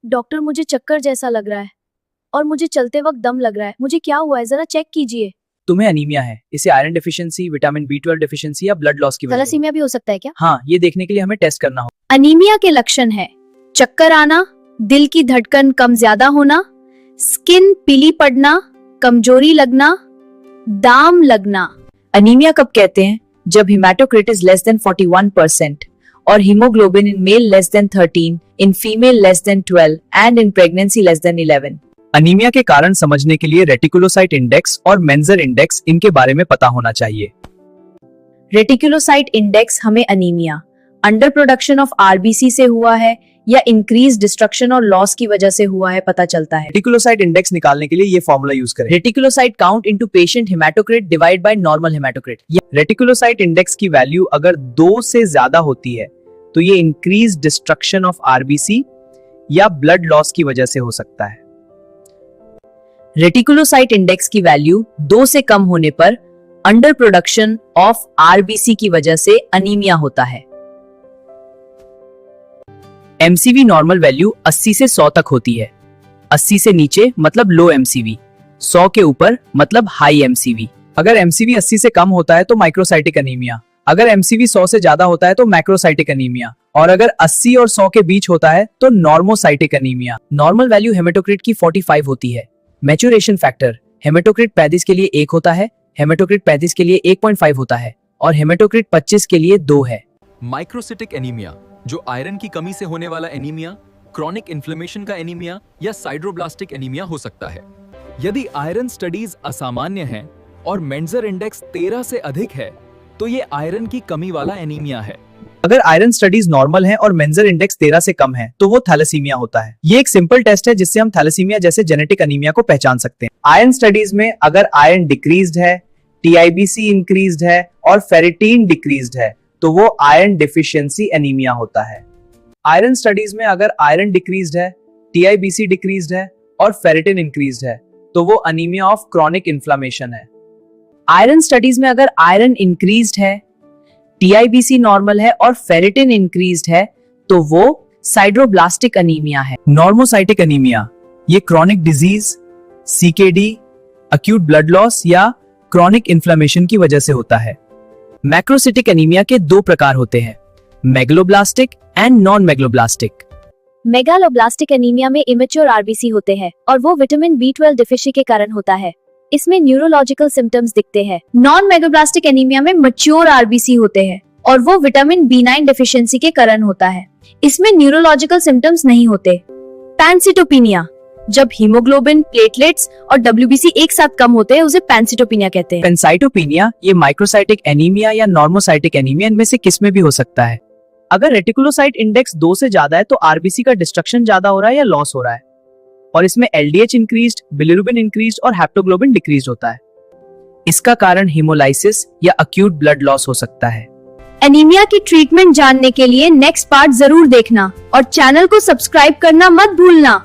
Doctor, मुझे चक्कर जैसा लग रहा है और मुझे चलते वक्त दम लग रहा है। मुझे क्या हुआ है, जरा चेक कीजिए। तुम्हें अनीमिया है। इसे iron deficiency, vitamin B12 deficiency या ब्लड लॉस की वजह से। थैलेसीमिया भी हो सकता है क्या? हाँ, ये देखने के लिए हमें टेस्ट करना होगा। अनीमिया के लक्षण है चक्कर आना, दिल की धड़कन कम ज्यादा होना, स्किन पीली पड़ना, कमजोरी लगना, दाम लगना। अनीमिया कब कहते हैं? जब हेमाटोक्रिट इज लेस देन 41% और haemoglobin in male less than 13, in female less than 12 and in pregnancy less than 11। Anaemia के कारण समझने के लिए रेटिकुलोसाइट इंडेक्स और मेंजर इंडेक्स इनके बारे में पता होना चाहिए। रेटिकुलोसाइट इंडेक्स हमें anaemia, under production of RBC से हुआ है या इंक्रीज डिस्ट्रक्शन और लॉस की वजह से हुआ है पता चलता है। रेटिकुलोसाइट इंडेक्स निकालने के लिए ये फॉर्मूला यूज करें। Reticulocyte count into patient haematocrit divide by normal haematocrit. Reticulocyte index की वैल्यू अगर 2 से ज्यादा होती है तो ये इंक्रीज डिस्ट्रक्शन ऑफ आरबीसी या ब्लड लॉस की वजह से हो सकता है। रेटिकुलोसाइट इंडेक्स की वैल्यू 2 से कम होने पर अंडर प्रोडक्शन ऑफ आरबीसी की वजह से अनीमिया होता है। एमसीवी नॉर्मल वैल्यू 80 से 100 तक होती है। 80 से नीचे मतलब लो एमसीवी, 100 के ऊपर मतलब हाई एमसीवी। अगर एमसीवी 80 से कम होता है तो माइक्रोसाइटिक अनीमिया, अगर एमसीवी 100 से ज्यादा होता है तो मैक्रोसाइटिक अनीमिया, और अगर 80 और 100 के बीच होता है तो normocytic anaemia. Normal value haematocrit की 45 होती है। मैच्योरेशन फैक्टर हेमाटोक्रिट 35 के लिए 1 होता है, हेमाटोक्रिट 35 के लिए 1.5 होता है और हेमाटोक्रिट 25 के लिए 2 है। माइक्रोसिटिक एनीमिया जो आयरन की कमी से होने वाला एनीमिया, क्रॉनिक इन्फ्लेमेशन का एनीमिया या साइड्रोब्लास्टिक एनीमिया हो सकता है। यदि आयरन स्टडीज असामान्य हैं और मेंजर इंडेक्स 13 से अधिक है तो ये आयरन की कमी वाला एनीमिया है। अगर आयरन स्टडीज नॉर्मल है और मेंजर इंडेक्स 13 से कम है तो वो थैलेसीमिया होता है। ये एक सिंपल टेस्ट है जिससे हम थैलेसीमिया जैसे जेनेटिक अनीमिया को पहचान सकते हैं। आयरन स्टडीज में अगर आयरन डिक्रीज्ड है, टीआईबीसी इंक्रीज्ड है और फेरिटीन डिक्रीज्ड है तो वो आयरन डेफिशिएंसी एनीमिया होता है। आयरन स्टडीज में अगर आयरन डिक्रीज्ड है, टीआईबीसी डिक्रीज्ड है और फेरिटिन इंक्रीज्ड है तो वो अनीमिया ऑफ क्रॉनिक इन्फ्लेमेशन है। आयरन स्टडीज में अगर आयरन इंक्रीज्ड है, टीआईबीसी नॉर्मल है और फेरिटिन इंक्रीज्ड है तो वो साइड्रोब्लास्टिक अनीमिया है। नॉर्मोसाइटिक अनीमिया ये chronic disease, CKD, acute blood loss या क्रॉनिक इन्फ्लेमेशन की वजह से होता है। मैक्रोसिटिक एनीमिया के 2 प्रकार होते हैं, megaloblastic and non megaloblastic. Megaloblastic anaemia में इमेच्योर आरबीसी होते हैं और वो विटामिन B12 डिफिशिएंसी के कारण होता है। इसमें न्यूरोलॉजिकल सिम्टम्स दिखते हैं। नॉन मेगालोब्लास्टिक एनीमिया में मैच्योर आरबीसी होते हैं और वो विटामिन B9 डिफिशिएंसी के कारण होता है। इसमें न्यूरोलॉजिकल सिम्टम्स नहीं होते। पैनसिटोपिनिया, जब हीमोग्लोबिन, प्लेटलेट्स और WBC एक साथ कम होते हैं उसे पैनसिटोपिनिया कहते हैं। पैनसाइटोपिनिया ये माइक्रोसाइटिक एनीमिया या नॉर्मोसाइटिक एनीमिया इनमें से किस में भी हो सकता है। अगर रेटिकुलोसाइट इंडेक्स 2 से ज्यादा है तो आरबीसी का डिस्ट्रक्शन ज्यादा हो रहा है या लॉस हो रहा है, और इसमें LDH इंक्रीज्ड, बिलिरुबिन इंक्रीज्ड और हेप्टोग्लोबिन डिक्रीज्ड होता है। इसका कारण हीमोलाइसिस या अक्यूट ब्लड लॉस हो सकता है। एनीमिया की ट्रीटमेंट जानने के लिए नेक्स्ट पार्ट जरूर देखना और चैनल को सब्सक्राइब करना मत भूलना।